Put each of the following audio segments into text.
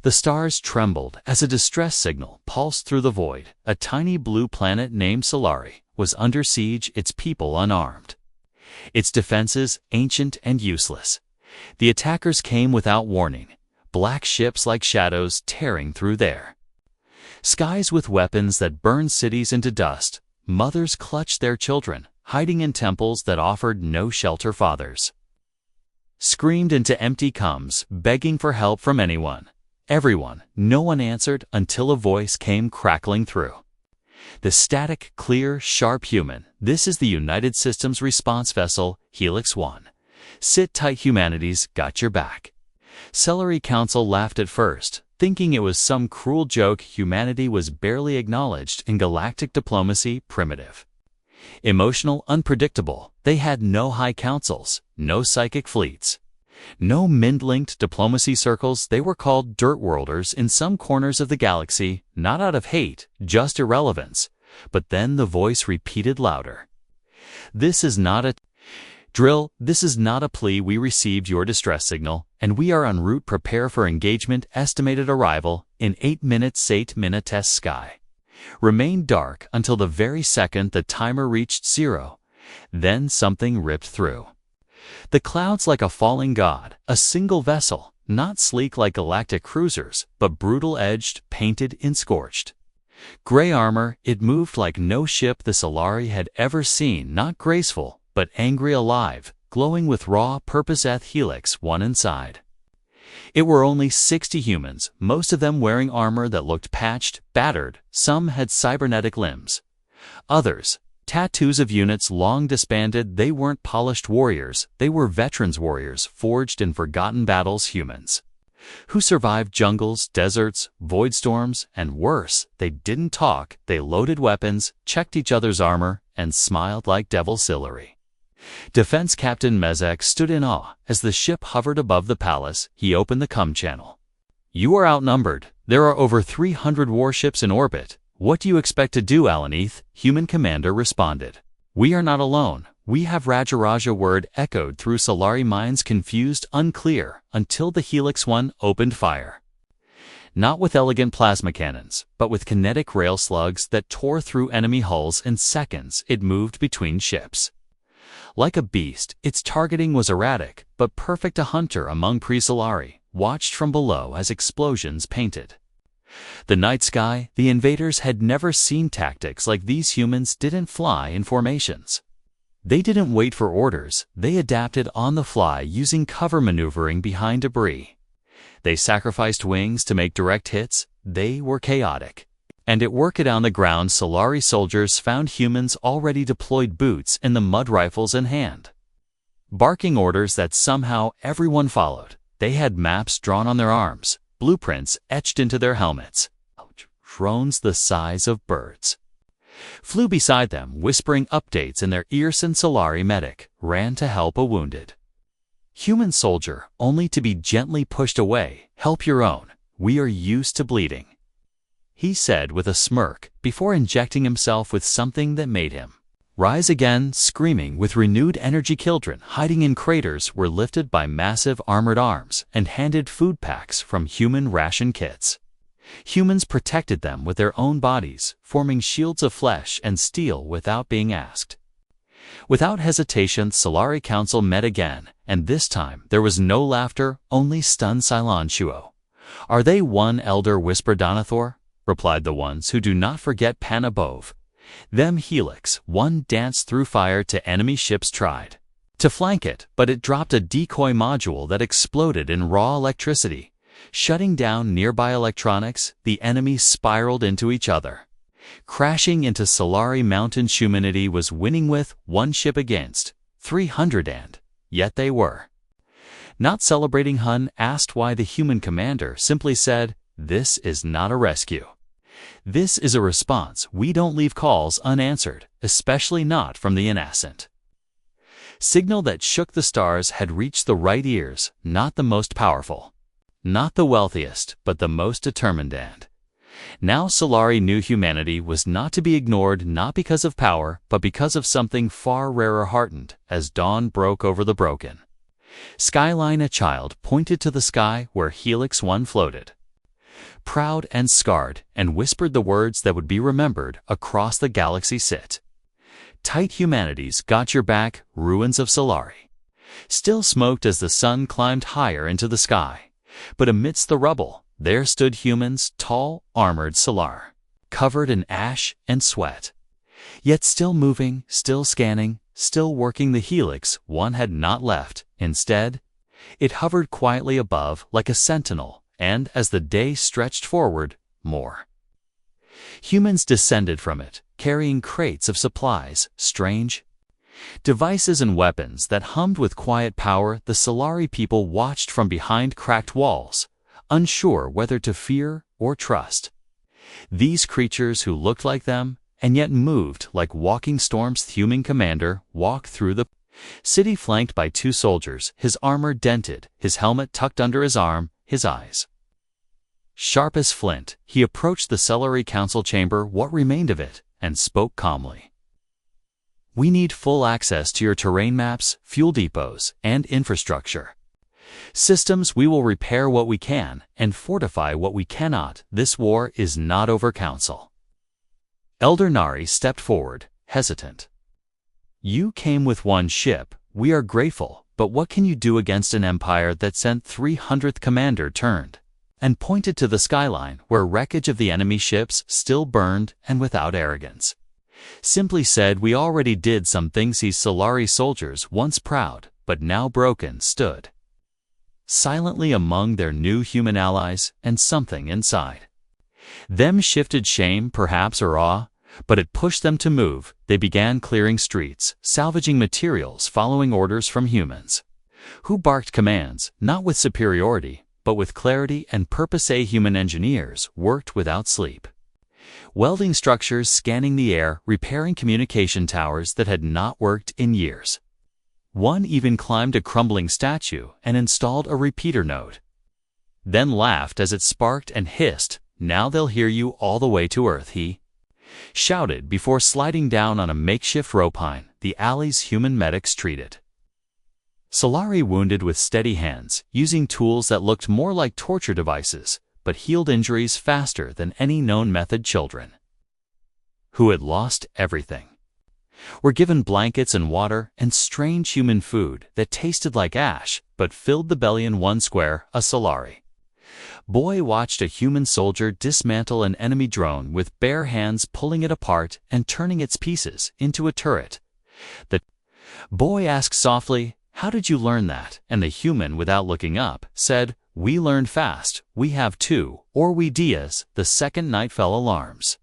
The stars trembled as a distress signal pulsed through the void. A tiny blue planet named Solari was under siege, its people unarmed. Its defenses ancient and useless. The attackers came without warning, black ships like shadows tearing through there. Skies with weapons that burned cities into dust. Mothers clutched their children, hiding in temples that offered no shelter. Fathers screamed into empty combs, begging for help from anyone. Everyone. No one answered until a voice came crackling through. The static, clear, sharp human. This is the United Systems response vessel, Helix 1. Sit tight, humanity's got your back. Solari Council laughed at first, thinking it was some cruel joke. Humanity was barely acknowledged in galactic diplomacy, primitive, emotional, unpredictable. They had no high councils, no psychic fleets, no mind-linked diplomacy circles. They were called dirt-worlders in some corners of the galaxy, not out of hate, just irrelevance. But then the voice repeated louder. This is not a drill, this is not a plea. We received your distress signal, and we are en route. Prepare for engagement. Estimated arrival in 8 minutes. 8 minute test sky remained dark until the very second the timer reached 0. Then something ripped through the clouds like a falling god. A single vessel, not sleek like galactic cruisers, but brutal-edged, painted in scorched gray armor. It moved like no ship the Solari had ever seen, not graceful, but angry, alive, glowing with raw purpose. Helix 1 inside. It were only 60 humans, most of them wearing armor that looked patched, battered. Some had cybernetic limbs. Others, tattoos of units long disbanded. They weren't polished warriors, they were veterans warriors forged in forgotten battles. Humans who survived jungles, deserts, void storms, and worse. They didn't talk, they loaded weapons, checked each other's armor, and smiled like devil Solari. Defense Captain Mezek stood in awe as the ship hovered above the palace. He opened the comm channel. You are outnumbered. There are over 300 warships in orbit. What do you expect to do, Alaneth? Human commander responded. We are not alone. We have Rajaraja. Word echoed through Solari minds, confused, unclear, until the Helix 1 opened fire. Not with elegant plasma cannons, but with kinetic rail slugs that tore through enemy hulls in seconds. It moved between ships like a beast. Its targeting was erratic, but perfect. A hunter among pre-Solari watched from below as explosions painted the night sky. The invaders had never seen tactics like these. Humans didn't fly in formations. They didn't wait for orders. They adapted on the fly, using cover maneuvering behind debris. They sacrificed wings to make direct hits. They were chaotic. And at work on the ground, Solari soldiers found humans already deployed, boots and the mud rifles in hand, barking orders that somehow everyone followed. They had maps drawn on their arms, blueprints etched into their helmets. Drones the size of birds flew beside them, whispering updates in their ears, and Solari medic ran to help a wounded human soldier, only to be gently pushed away. Help your own. We are used to bleeding, he said with a smirk, before injecting himself with something that made him rise again, screaming with renewed energy. Children hiding in craters were lifted by massive armored arms and handed food packs from human ration kits. Humans protected them with their own bodies, forming shields of flesh and steel without being asked. Without hesitation, Solari Council met again, and this time there was no laughter, only stunned silencio. Are they one? Elder whispered. Donathor, replied the ones who do not forget Panabove. Them Helix 1 danced through fire to enemy ships, tried to flank it, but it dropped a decoy module that exploded in raw electricity, shutting down nearby electronics. The enemies spiraled into each other, crashing into Solari mountains. Humanity was winning with 1 ship against 300, and yet they were not celebrating. Hun asked why. The human commander simply said, "This is not a rescue. This is a response. We don't leave calls unanswered, especially not from the innocent." Signal that shook the stars had reached the right ears, not the most powerful, not the wealthiest, but the most determined. And now Solari knew humanity was not to be ignored, not because of power, but because of something far rarer. Heartened as dawn broke over the broken skyline, a child pointed to the sky where Helix 1 floated. proud and scarred, and whispered the words that would be remembered across the galaxy. Sit tight, humanity's got your back, ruins of Solari. Still smoked as the sun climbed higher into the sky. But amidst the rubble, there stood humans, tall, armored Solar, covered in ash and sweat. Yet still moving, still scanning, still working the helix one had not left. Instead, it hovered quietly above like a sentinel, and as the day stretched forward, more humans descended from it, carrying crates of supplies, strange devices and weapons that hummed with quiet power. The Solari people watched from behind cracked walls, unsure whether to fear or trust these creatures who looked like them and yet moved like walking storms. The human commander walked through the city flanked by 2 soldiers, his armor dented, his helmet tucked under his arm, his eyes sharp as flint. He approached the Solari council chamber, what remained of it, and spoke calmly. We need full access to your terrain maps, fuel depots, and infrastructure systems. We will repair what we can and fortify what we cannot. This war is not over, Council. Elder Nari stepped forward, hesitant. You came with 1 ship, we are grateful, but what can you do against an empire that sent 300th commander turned and pointed to the skyline where wreckage of the enemy ships still burned, and without arrogance simply said, we already did some things. These Solari soldiers, once proud but now broken, stood silently among their new human allies, and something inside them shifted, shame perhaps, or awe, but it pushed them to move. They began clearing streets, salvaging materials, following orders from humans who barked commands, not with superiority, but with clarity and purpose. Human engineers worked without sleep, welding structures, scanning the air, repairing communication towers that had not worked in years. One even climbed a crumbling statue and installed a repeater node, then laughed as it sparked and hissed. Now they'll hear you all the way to Earth, he shouted before sliding down on a makeshift ropine. The alley's human medics treated Solari wounded with steady hands, using tools that looked more like torture devices, but healed injuries faster than any known method. Children who had lost everything were given blankets and water and strange human food that tasted like ash but filled the belly. In one square, a Solari boy watched a human soldier dismantle an enemy drone with bare hands, pulling it apart and turning its pieces into a turret. The boy asked softly, how did you learn that? And the human, without looking up, said, we learned fast. We have 2, or we Diaz. The second night fell. Alarms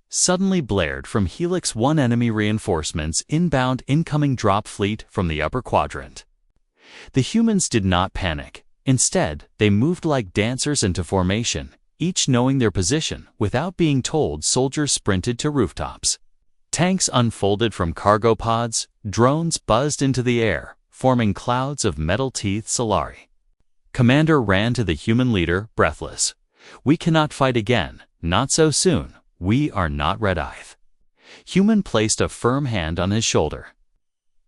suddenly blared from Helix 1. Enemy reinforcements inbound. Incoming drop fleet from the upper quadrant. The humans did not panic. Instead, they moved like dancers into formation, each knowing their position. Without being told, soldiers sprinted to rooftops. Tanks unfolded from cargo pods. Drones buzzed into the air, forming clouds of metal teeth. Solari commander ran to the human leader, breathless. We cannot fight again. Not so soon. We are not red-eyed. Human placed a firm hand on his shoulder.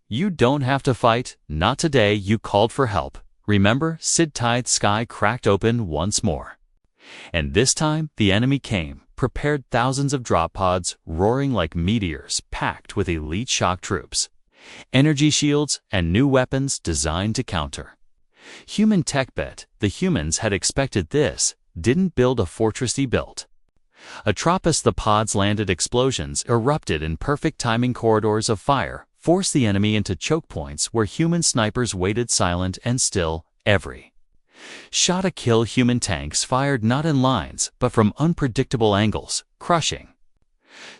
You don't have to fight. Not today. You called for help. Remember? Sit tight. Sky cracked open once more. And this time, the enemy came, prepared. Thousands of drop pods, roaring like meteors, packed with elite shock troops, energy shields, and new weapons designed to counter human tech. Bet the humans had expected this, didn't build a fortress, he built a Atropos. The pods landed, explosions erupted in perfect timing, corridors of fire forced the enemy into choke points where human snipers waited silent and still. Every shot a kill. Human tanks fired not in lines but from unpredictable angles, crushing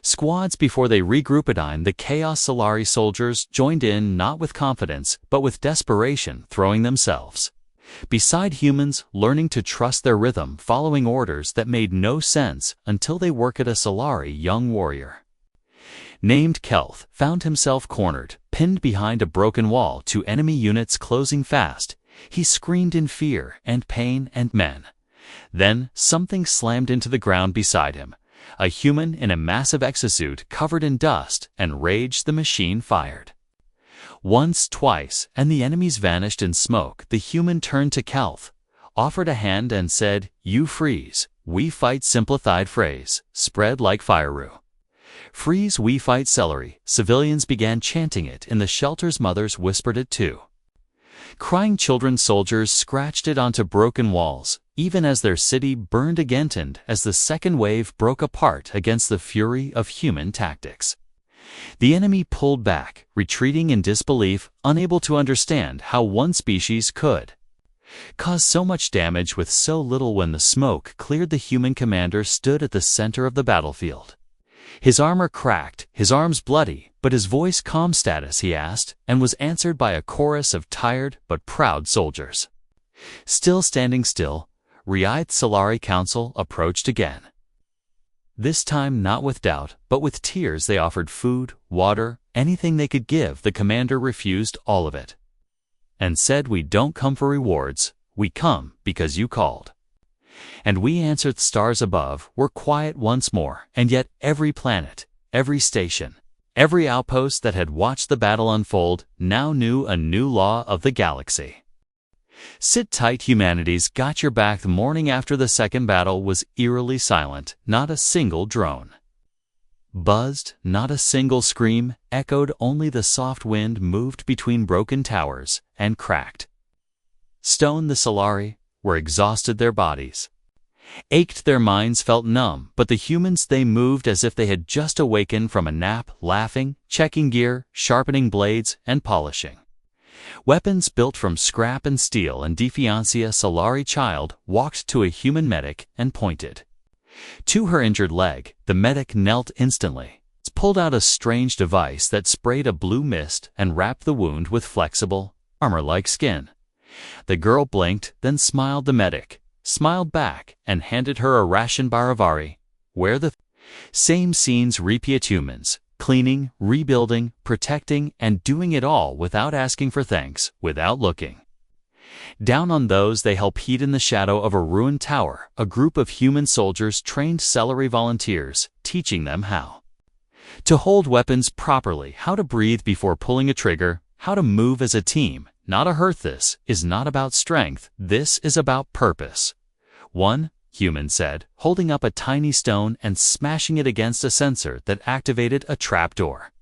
squads before they regrouped. The Chaos Solari soldiers joined in, not with confidence but with desperation, throwing themselves beside humans, learning to trust their rhythm, following orders that made no sense until they worked. At a Solari young warrior named Kelth found himself cornered, pinned behind a broken wall, 2 enemy units closing fast. He screamed in fear and pain and men. Then something slammed into the ground beside him. A human in a massive exosuit covered in dust and rage. The machine fired once, twice, and the enemies vanished in smoke. The human turned to Kelth, offered a hand and said, you freeze. we fight simplified phrase, spread like fire. Freeze, we fight celery. Civilians began chanting it in the shelters. Mothers whispered it too. Crying children, soldiers scratched it onto broken walls, even as their city burned again. And as the second wave broke apart against the fury of human tactics, the enemy pulled back, retreating in disbelief, unable to understand how one species could cause so much damage with so little. When the smoke cleared, the human commander stood at the center of the battlefield. His armor cracked, his arms bloody, but his voice calm. Status, he asked, and was answered by a chorus of tired but proud soldiers. Still standing still, Riath Solari Council approached again. This time not with doubt, but with tears. They offered food, water, anything they could give. The commander refused all of it and said, "We don't come for rewards, we come because you called." And we answered. The stars above were quiet once more, and yet every planet, every station, every outpost that had watched the battle unfold now knew a new law of the galaxy. Sit tight, humanity's got your back. The morning after the second battle was eerily silent. Not a single drone buzzed, not a single scream echoed. Only the soft wind moved between broken towers and cracked stone. The Solari were exhausted. Their bodies ached, their minds felt numb, but the humans, they moved as if they had just awakened from a nap, laughing, checking gear, sharpening blades, and polishing weapons built from scrap and steel. And Defiancia, Solari child, walked to a human medic and pointed to her injured leg. The medic knelt instantly, pulled out a strange device that sprayed a blue mist and wrapped the wound with flexible, armor-like skin. The girl blinked, then smiled. The medic smiled back and handed her a ration. Baravari, where the same scenes repeat. Humans cleaning, rebuilding, protecting, and doing it all without asking for thanks, without looking down on those they help. Heat in the shadow of a ruined tower, a group of human soldiers trained celery volunteers, teaching them how to hold weapons properly, how to breathe before pulling a trigger, how to move as a team. Not a hurt. This is not about strength, this is about purpose. One human said, holding up a tiny stone and smashing it against a sensor that activated a trapdoor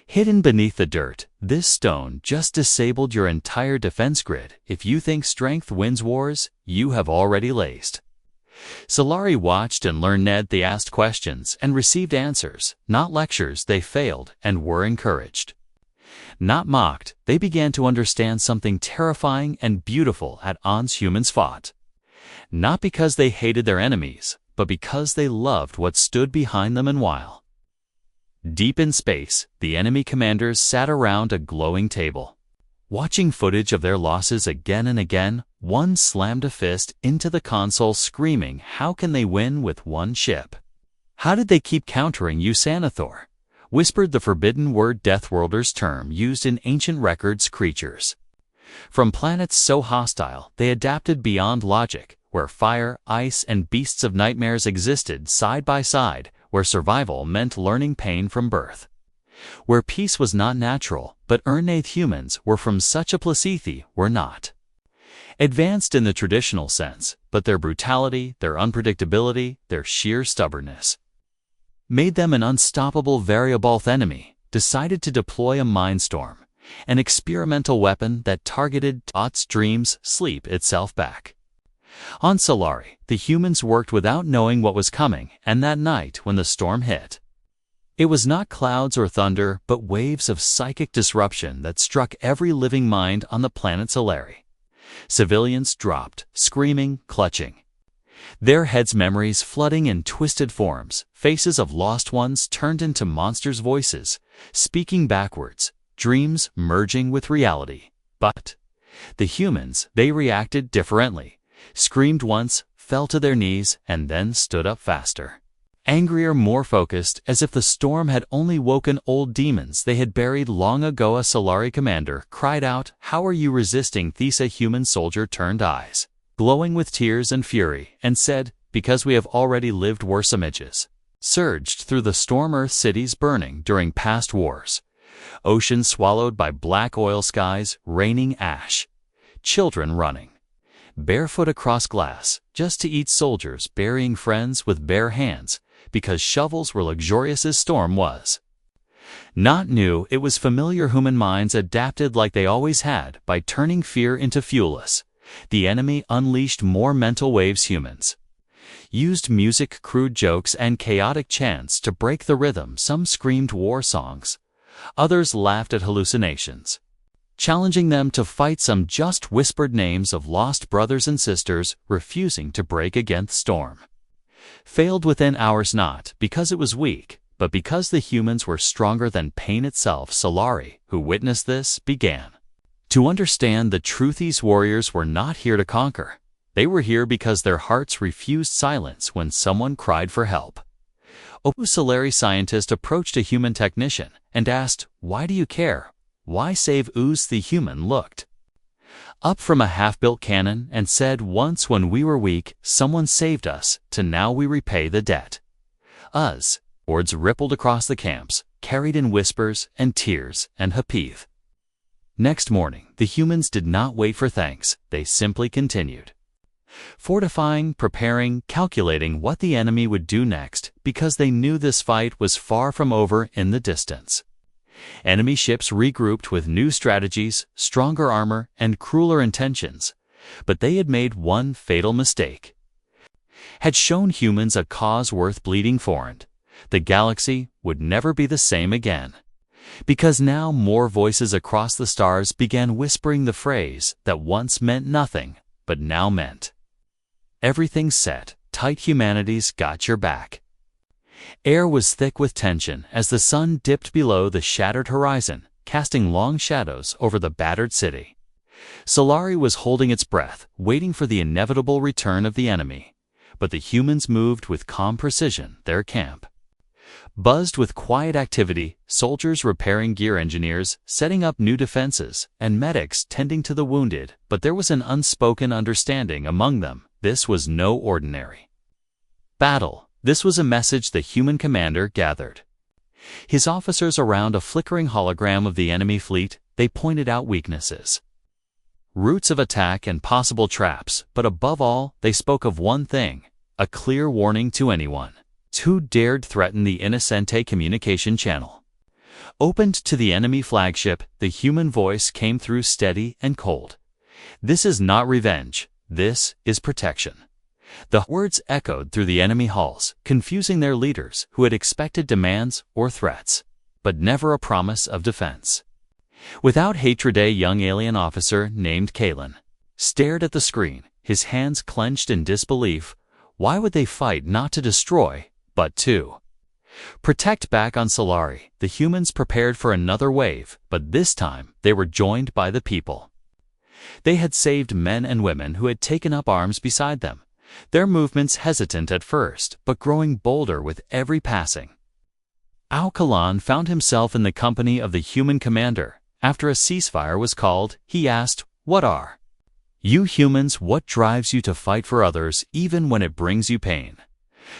hidden beneath the dirt. This stone just disabled your entire defense grid. If you think strength wins wars, you have already laced. Solari watched and learned. Ned, they asked questions and received answers, not lectures. They failed and were encouraged, not mocked. They began to understand something terrifying and beautiful. At odds, humans fought, not because they hated their enemies, but because they loved what stood behind them. And while deep in space, the enemy commanders sat around a glowing table, watching footage of their losses again and again. One slammed a fist into the console, screaming, "How can they win with one ship? How did they keep countering you?" Sanathor whispered the forbidden word, Deathworlders, term used in ancient records. Creatures from planets so hostile they adapted beyond logic, where fire, ice, and beasts of nightmares existed side by side, where survival meant learning pain from birth, where peace was not natural, but earned. Humans were from such a Placethi were not advanced in the traditional sense, but their brutality, their unpredictability, their sheer stubbornness made them an unstoppable variable. Enemy decided to deploy a mindstorm, an experimental weapon that targeted thoughts, dreams, sleep itself back. On Solari, the humans worked without knowing what was coming, and that night when the storm hit, it was not clouds or thunder, but waves of psychic disruption that struck every living mind on the planet Solari. Civilians dropped, screaming, clutching their heads, memories flooding in twisted forms. Faces of lost ones turned into monsters, voices speaking backwards, dreams merging with reality. But the humans, they reacted differently, screamed once, fell to their knees, and then stood up faster, angrier, more focused, as if the storm had only woken old demons they had buried long ago. A Solari commander cried out, "How are you resisting?" Thesa, human soldier, turned eyes glowing with tears and fury, and said, "Because we have already lived worse." Images surged through the storm. Earth, cities burning during past wars, oceans swallowed by black oil, skies raining ash, children running barefoot across glass, just to eat soldiers burying friends with bare hands, because shovels were luxurious as storm was. Not new, it was familiar. Human minds adapted like they always had by turning fear into fuelless. The enemy unleashed more mental waves. Humans used music, crude jokes, and chaotic chants to break the rhythm. Some screamed war songs. Others laughed at hallucinations, challenging them to fight. Some just whispered names of lost brothers and sisters, refusing to break against storm. Failed within hours, not because it was weak, but because the humans were stronger than pain itself. Solari, who witnessed this, began to understand the truth. These warriors were not here to conquer. They were here because their hearts refused silence when someone cried for help. A Solari scientist approached a human technician and asked, "Why do you care? Why save Uz?" The human looked up from a half-built cannon and said, "Once when we were weak, someone saved us, to now we repay the debt." Uz. Words rippled across the camps, carried in whispers and tears and hapiv. Next morning, the humans did not wait for thanks. They simply continued fortifying, preparing, calculating what the enemy would do next, because they knew this fight was far from over in the distance. Enemy ships regrouped with new strategies, stronger armor, and crueler intentions. But they had made one fatal mistake. Had shown humans a cause worth bleeding for, and the galaxy would never be the same again. Because now more voices across the stars began whispering the phrase that once meant nothing, but now meant everything. Set tight, humanity's got your back. Air was thick with tension as the sun dipped below the shattered horizon, casting long shadows over the battered city. Solari was holding its breath, waiting for the inevitable return of the enemy. But the humans moved with calm precision. Their camp buzzed with quiet activity, soldiers repairing gear, engineers setting up new defenses, and medics tending to the wounded. But there was an unspoken understanding among them. This was no ordinary battle. This was a message the human commander gathered his officers around a flickering hologram of the enemy fleet. They pointed out weaknesses, routes of attack, and possible traps. But above all, they spoke of one thing, a clear warning to anyone who dared threaten the Innocente communication channel. Opened to the enemy flagship, the human voice came through steady and cold. "This is not revenge. This is protection." The words echoed through the enemy halls, confusing their leaders who had expected demands or threats, but never a promise of defense. Without hatred, a young alien officer named Kalen stared at the screen, his hands clenched in disbelief. Why would they fight not to destroy, but to protect? Back on Solari, the humans prepared for another wave, but this time they were joined by the people. They had saved men and women who had taken up arms beside them, their movements hesitant at first, but growing bolder with every passing. Al-Kalan found himself in the company of the human commander. After a ceasefire was called, he asked, "What are you humans? What drives you to fight for others even when it brings you pain?"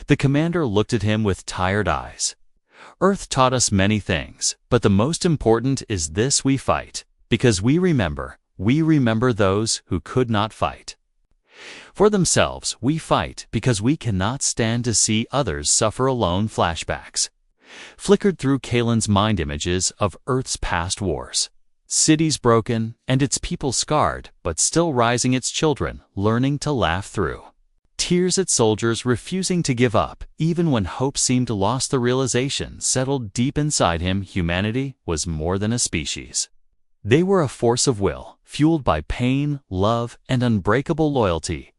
The commander looked at him with tired eyes. "Earth taught us many things, but the most important is this: we fight because we remember. We remember those who could not fight for themselves. We fight because we cannot stand to see others suffer alone." Flashbacks flickered through Kalen's mind, images of Earth's past wars. Cities broken and its people scarred, but still rising, its children learning to laugh through tears, at soldiers refusing to give up even when hope seemed lost. The realization settled deep inside him: humanity was more than a species. They were a force of will, fueled by pain, love, and unbreakable loyalty.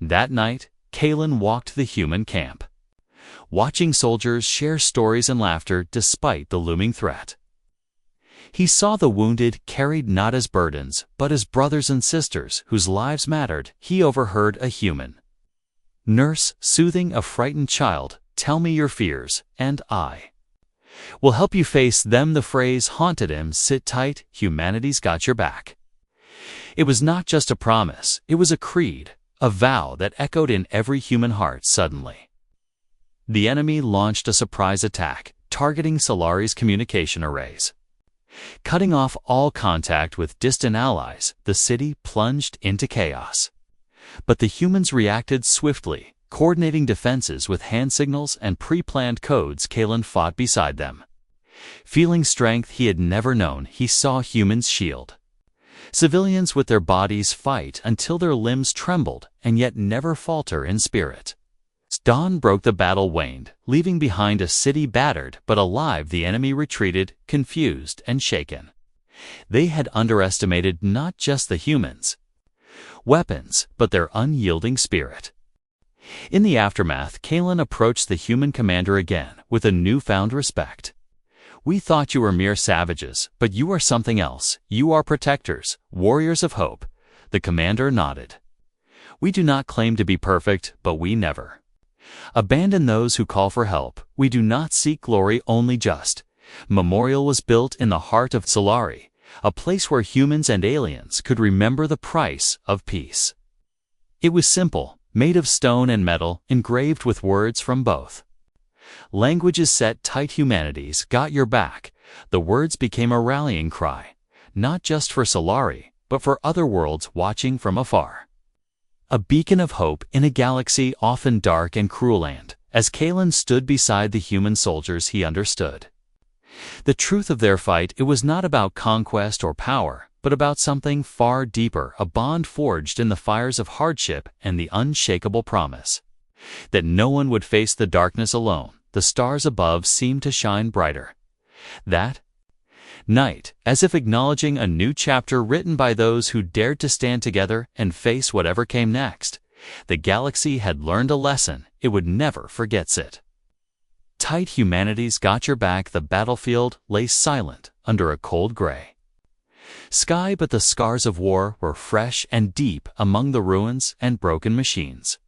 That night, Kalen walked the human camp, watching soldiers share stories and laughter despite the looming threat. He saw the wounded carried not as burdens, but as brothers and sisters whose lives mattered. He overheard a human nurse soothing a frightened child, "Tell me your fears, and I will help you face them." The phrase haunted him. Sit tight, humanity's got your back. It was not just a promise, it was a creed, a vow that echoed in every human heart. Suddenly, the enemy launched a surprise attack, targeting Solari's communication arrays. Cutting off all contact with distant allies, the city plunged into chaos. But the humans reacted swiftly, coordinating defenses with hand signals and pre-planned codes. Kalen fought beside them. Feeling strength he had never known, he saw humans shield. Civilians with their bodies fight until their limbs trembled and yet never falter in spirit. Dawn broke, the battle waned, leaving behind a city battered but alive. The enemy retreated, confused and shaken. They had underestimated not just the humans' weapons, but their unyielding spirit. In the aftermath, Kalen approached the human commander again with a newfound respect. "We thought you were mere savages, but you are something else. You are protectors, warriors of hope." The commander nodded. "We do not claim to be perfect, but we never abandon those who call for help. We do not seek glory, only just." Memorial was built in the heart of Solari, a place where humans and aliens could remember the price of peace. It was simple, made of stone and metal, engraved with words from both languages set tight. "Humanity's got your back." The words became a rallying cry, not just for Solari, but for other worlds watching from afar. A beacon of hope in a galaxy often dark and cruel. And as Kalen stood beside the human soldiers, he understood the truth of their fight. It was not about conquest or power, but about something far deeper, a bond forged in the fires of hardship and the unshakable promise that no one would face the darkness alone. The stars above seemed to shine brighter that night, as if acknowledging a new chapter written by those who dared to stand together and face whatever came next. The galaxy had learned a lesson it would never forget. It tight. Humanity's got your back. The battlefield lay silent under a cold gray sky, but the scars of war were fresh and deep among the ruins and broken machines.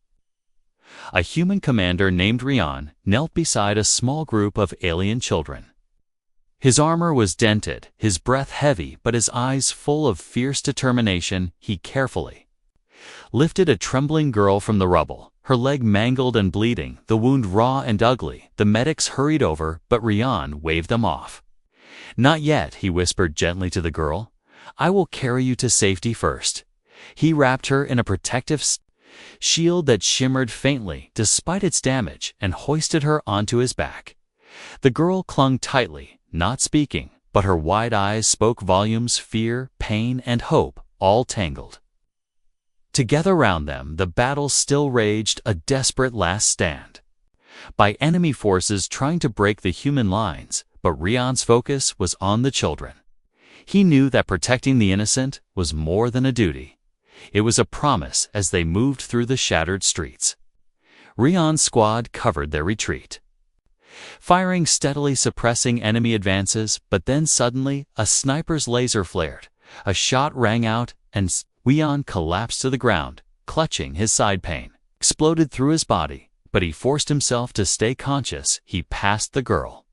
A human commander named Rian knelt beside a small group of alien children. His armor was dented, his breath heavy, but his eyes full of fierce determination. He carefully lifted a trembling girl from the rubble, her leg mangled and bleeding, the wound raw and ugly. The medics hurried over, but Rian waved them off. "Not yet," he whispered gently to the girl. "I will carry you to safety first." He wrapped her in a protective shield that shimmered faintly despite its damage and hoisted her onto his back. The girl clung tightly, not speaking, but her wide eyes spoke volumes. Fear, pain, and hope, all tangled together around them. The battle still raged, a desperate last stand by enemy forces trying to break the human lines, but Rian's focus was on the children. He knew that protecting the innocent was more than a duty. It was a promise. As they moved through the shattered streets, Rian's squad covered their retreat, firing steadily, suppressing enemy advances. But then suddenly, a sniper's laser flared. A shot rang out, and Rian collapsed to the ground, clutching his side. Pain exploded through his body, but he forced himself to stay conscious. He passed the girl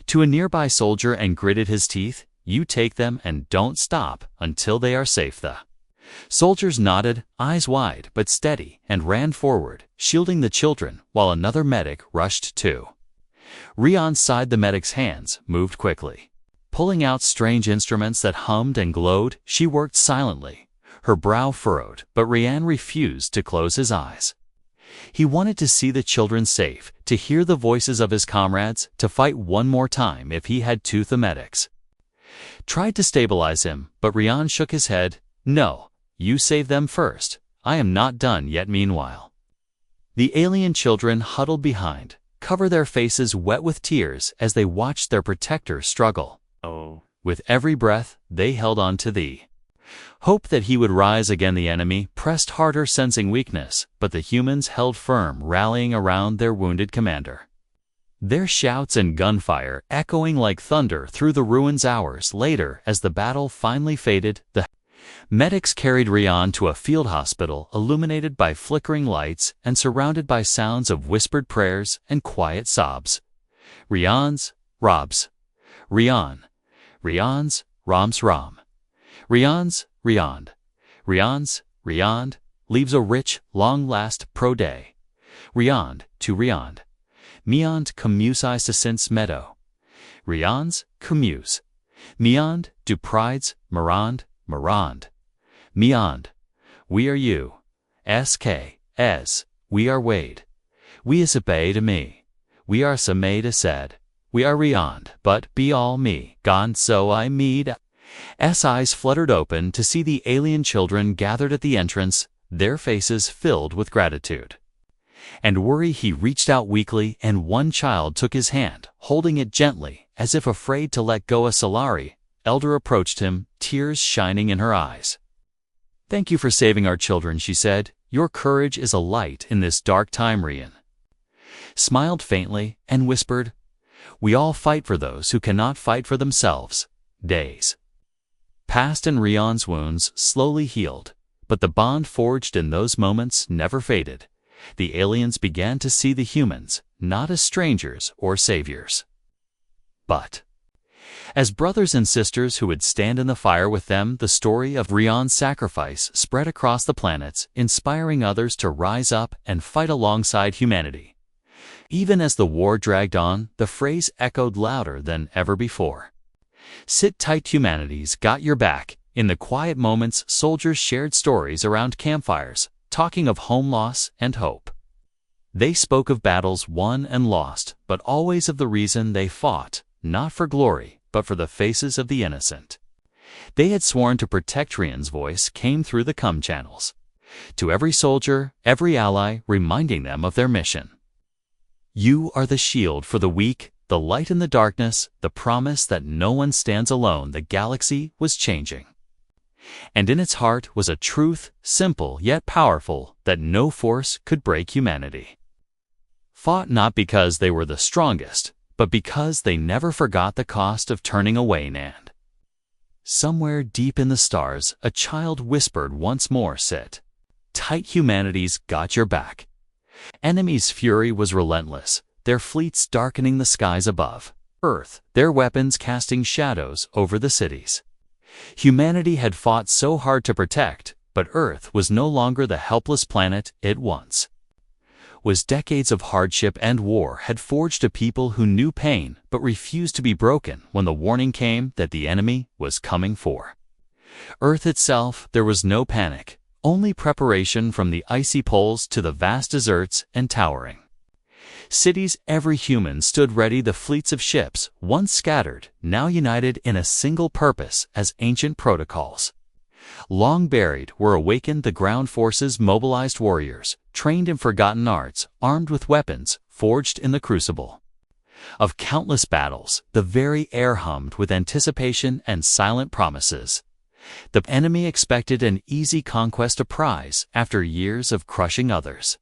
to a nearby soldier and gritted his teeth. "You take them and don't stop until they are safe." The soldiers nodded, eyes wide but steady, and ran forward, shielding the children, while another medic rushed too. Rian's side. The medic's hands moved quickly, pulling out strange instruments that hummed and glowed. She worked silently, her brow furrowed, but Rian refused to close his eyes. He wanted to see the children safe, to hear the voices of his comrades, to fight one more time if he had to. The medics tried to stabilize him, but Rian shook his head. "No, you save them first. I am not done yet." Meanwhile, the alien children huddled behind, cover their faces wet with tears as they watched their protector struggle. With every breath, they held on to the hope that he would rise again. The enemy pressed harder, sensing weakness, but the humans held firm, rallying around their wounded commander. Their shouts and gunfire echoing like thunder through the ruins. Hours later, as the battle finally faded, the medics carried Rian to a field hospital illuminated by flickering lights and surrounded by sounds of whispered prayers and quiet sobs. Rian's, Rob's. Rian. Rian's, Rom's Rom. Rian's, Riand. Rian's, Riand, leaves a rich, long-last pro-day. Riand, to Riand. Miand commusis to since meadow. Rian's, commuse. Miand, du prides, Mirand, Mirand. Miand, we are you. S. We are Wade. We is obey to me. We are Sameda said. We are Riand, but be all me. Gone so I meed. S eyes fluttered open to see the alien children gathered at the entrance, their faces filled with gratitude. And worry he reached out weakly, and one child took his hand, holding it gently, as if afraid to let go of Solari. Elder approached him, tears shining in her eyes. Thank you for saving our children, she said. Your courage is a light in this dark time, Rian. Smiled faintly and whispered, we all fight for those who cannot fight for themselves. Days passed and Rian's wounds slowly healed, but the bond forged in those moments never faded. The aliens began to see the humans, not as strangers or saviors, but as brothers and sisters who would stand in the fire with them. The story of Rian's sacrifice spread across the planets, inspiring others to rise up and fight alongside humanity. Even as the war dragged on, the phrase echoed louder than ever before. Sit tight, humanity's got your back. In the quiet moments, soldiers shared stories around campfires, talking of home loss and hope. They spoke of battles won and lost, but always of the reason they fought, not for glory, but for the faces of the innocent. They had sworn to protect. Rian's voice came through the comm channels, to every soldier, every ally, reminding them of their mission. You are the shield for the weak, the light in the darkness, the promise that no one stands alone. The galaxy was changing, and in its heart was a truth, simple yet powerful, that no force could break. Humanity fought not because they were the strongest, but because they never forgot the cost of turning away. Nand. Somewhere deep in the stars, a child whispered once more, sit tight, humanity's got your back. Enemy's fury was relentless, their fleets darkening the skies above Earth, their weapons casting shadows over the cities. Humanity had fought so hard to protect, but Earth was no longer the helpless planet it once was. Decades of hardship and war had forged a people who knew pain but refused to be broken when the warning came that the enemy was coming for Earth itself. There was no panic, only preparation. From the icy poles to the vast deserts and towering cities, every human stood ready. The fleets of ships, once scattered, now united in a single purpose. As ancient protocols long buried were awakened, the ground forces mobilized warriors, trained in forgotten arts, armed with weapons forged in the crucible of countless battles. The very air hummed with anticipation and silent promises. The enemy expected an easy conquest, a prize after years of crushing others.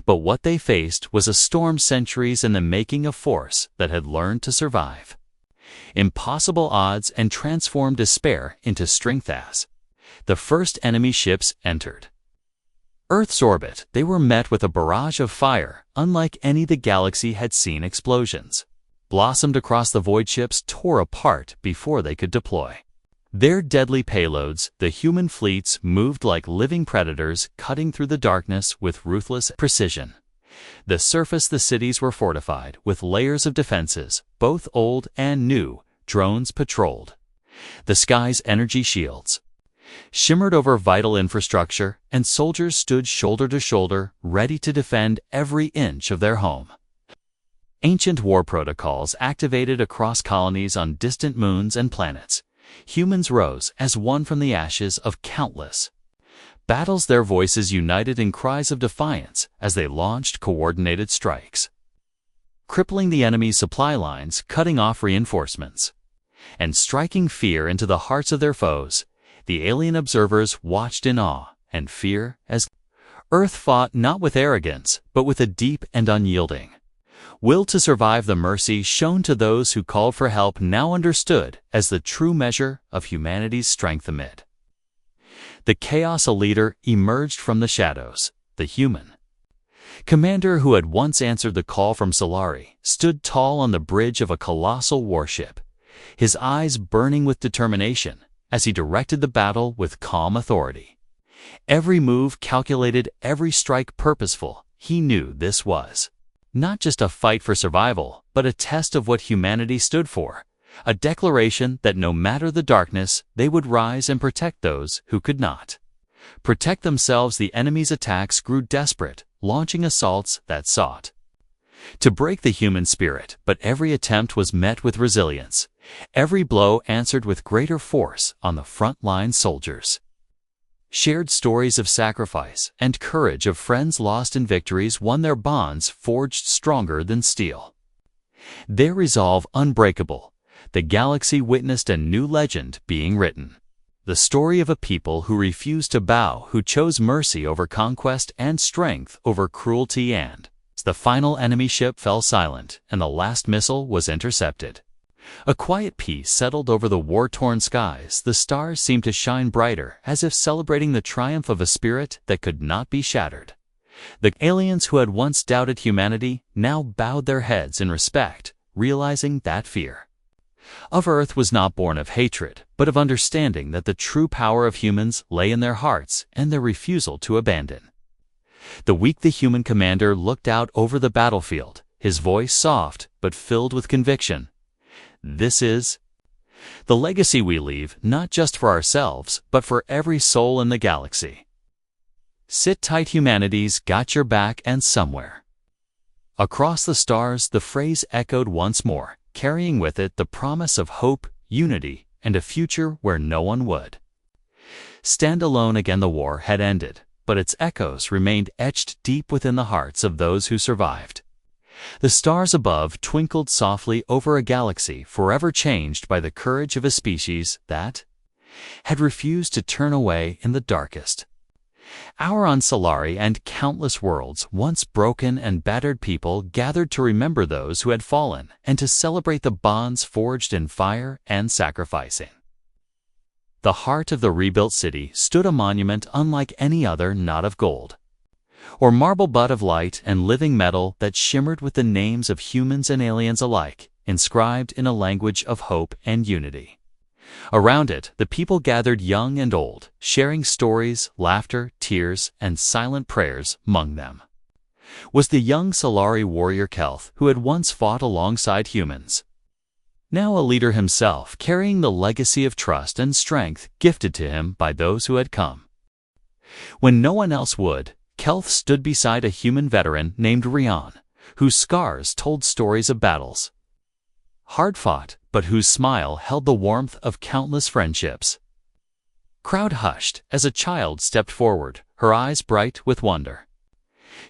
But what they faced was a storm, centuries in the making, of force that had learned to survive impossible odds and transformed despair into strength. As the first enemy ships entered Earth's orbit, they were met with a barrage of fire, unlike any the galaxy had seen. Explosions blossomed across the void. Ships tore apart before they could deploy their deadly payloads. The human fleets moved like living predators, cutting through the darkness with ruthless precision. The surface, the cities were fortified with layers of defenses, both old and new. Drones patrolled the skies, energy shields shimmered over vital infrastructure, and soldiers stood shoulder to shoulder, ready to defend every inch of their home. Ancient war protocols activated across colonies on distant moons and planets. Humans rose as one from the ashes of countless battles, their voices united in cries of defiance as they launched coordinated strikes, crippling the enemy's supply lines, cutting off reinforcements, and striking fear into the hearts of their foes. The alien observers watched in awe and fear as Earth fought not with arrogance, but with a deep and unyielding will to survive. The mercy shown to those who called for help, now understood as the true measure of humanity's strength. Amid the chaos, a leader emerged from the shadows. The human commander who had once answered the call from Solari stood tall on the bridge of a colossal warship, his eyes burning with determination as he directed the battle with calm authority. Every move calculated, every strike purposeful. He knew this was not just a fight for survival, but a test of what humanity stood for, a declaration that no matter the darkness, they would rise and protect those who could not. Protect themselves, the enemy's attacks grew desperate, launching assaults that sought to break the human spirit, but every attempt was met with resilience. Every blow answered with greater force on the front-line soldiers. Shared stories of sacrifice and courage of friends lost in victories won, their bonds forged stronger than steel. Their resolve unbreakable, the galaxy witnessed a new legend being written. The story of a people who refused to bow, who chose mercy over conquest and strength over cruelty, and the final enemy ship fell silent and the last missile was intercepted. A quiet peace settled over the war-torn skies. The stars seemed to shine brighter, as if celebrating the triumph of a spirit that could not be shattered. The aliens who had once doubted humanity now bowed their heads in respect, realizing that fear of Earth was not born of hatred, but of understanding that the true power of humans lay in their hearts and their refusal to abandon. The human commander looked out over the battlefield, his voice soft but filled with conviction. This is the legacy we leave, not just for ourselves, but for every soul in the galaxy. Sit tight, humanity's got your back, and somewhere across the stars the phrase echoed once more, carrying with it the promise of hope, unity, and a future where no one would stand alone again. The war had ended, but its echoes remained etched deep within the hearts of those who survived. The stars above twinkled softly over a galaxy forever changed by the courage of a species that had refused to turn away in the darkest hour. On Solari and countless worlds, once broken and battered people gathered to remember those who had fallen and to celebrate the bonds forged in fire and sacrificing. The heart of the rebuilt city stood a monument unlike any other, not of gold or marble, but of light and living metal that shimmered with the names of humans and aliens alike, inscribed in a language of hope and unity. Around it, the people gathered, young and old, sharing stories, laughter, tears, and silent prayers. Among them was the young Solari warrior Kelth, who had once fought alongside humans. Now a leader himself, carrying the legacy of trust and strength gifted to him by those who had come when no one else would, Kelth stood beside a human veteran named Rion, whose scars told stories of battles hard-fought, but whose smile held the warmth of countless friendships. Crowd hushed as a child stepped forward, her eyes bright with wonder.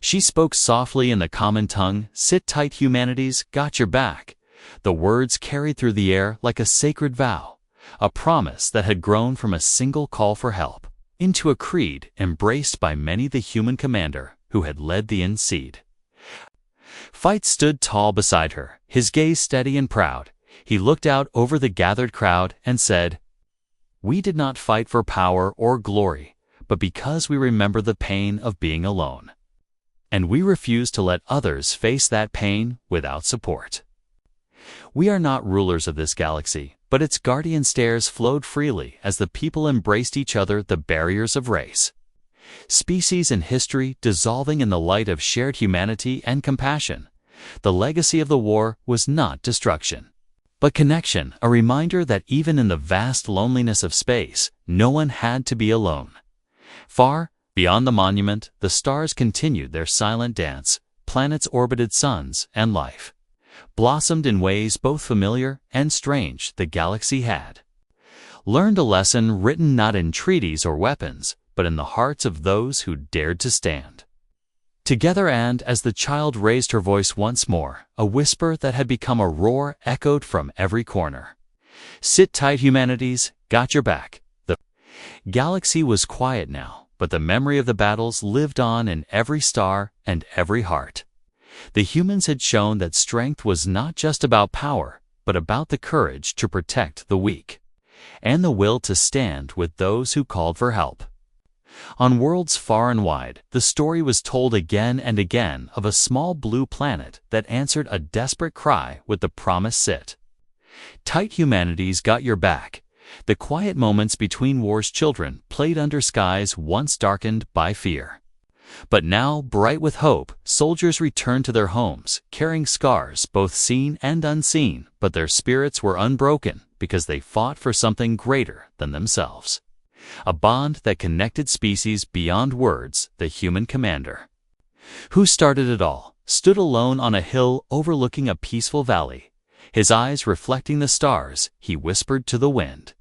She spoke softly in the common tongue, "Sit tight, humanity's got your back." The words carried through the air like a sacred vow, a promise that had grown from a single call for help into a creed embraced by many. The human commander, who had led the in-seed fight, stood tall beside her, his gaze steady and proud. He looked out over the gathered crowd and said, "We did not fight for power or glory, but because we remember the pain of being alone. And we refuse to let others face that pain without support. We are not rulers of this galaxy, but its guardian stairs flowed freely as the people embraced each other, the barriers of race, species, and history dissolving in the light of shared humanity and compassion. The legacy of the war was not destruction, but connection, a reminder that even in the vast loneliness of space, no one had to be alone. Far beyond the monument, the stars continued their silent dance. Planets orbited suns, and life blossomed in ways both familiar and strange. The galaxy had learned a lesson written not in treaties or weapons, but in the hearts of those who dared to stand together. And as the child raised her voice once more, a whisper that had become a roar echoed from every corner. "Sit tight, humanity's got your back." The galaxy was quiet now, but the memory of the battles lived on in every star and every heart. The humans had shown that strength was not just about power, but about the courage to protect the weak and the will to stand with those who called for help. On worlds far and wide, the story was told again and again of a small blue planet that answered a desperate cry with the promise, "Sit tight, humanity's got your back." The quiet moments between war's children played under skies once darkened by fear. But now, bright with hope, soldiers returned to their homes, carrying scars both seen and unseen, but their spirits were unbroken because they fought for something greater than themselves. A bond that connected species beyond words, the human commander. Who started it all, stood alone on a hill overlooking a peaceful valley. His eyes reflecting the stars, he whispered to the wind.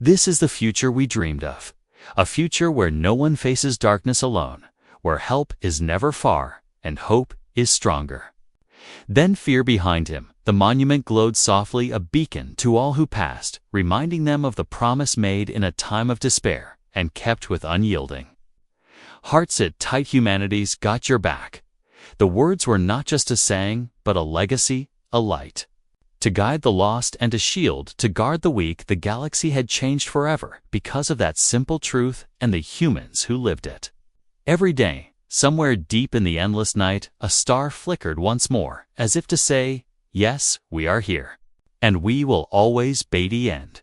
This is the future we dreamed of. A future where no one faces darkness alone, where help is never far and hope is stronger. Then fear behind him, the monument glowed softly, a beacon to all who passed, reminding them of the promise made in a time of despair and kept with unyielding. Hearts it tight, humanity's got your back. The words were not just a saying, but a legacy, a light. To guide the lost and a shield to guard the weak, the galaxy had changed forever because of that simple truth and the humans who lived it. Every day, somewhere deep in the endless night, a star flickered once more, as if to say, yes, we are here. And we will always be the end.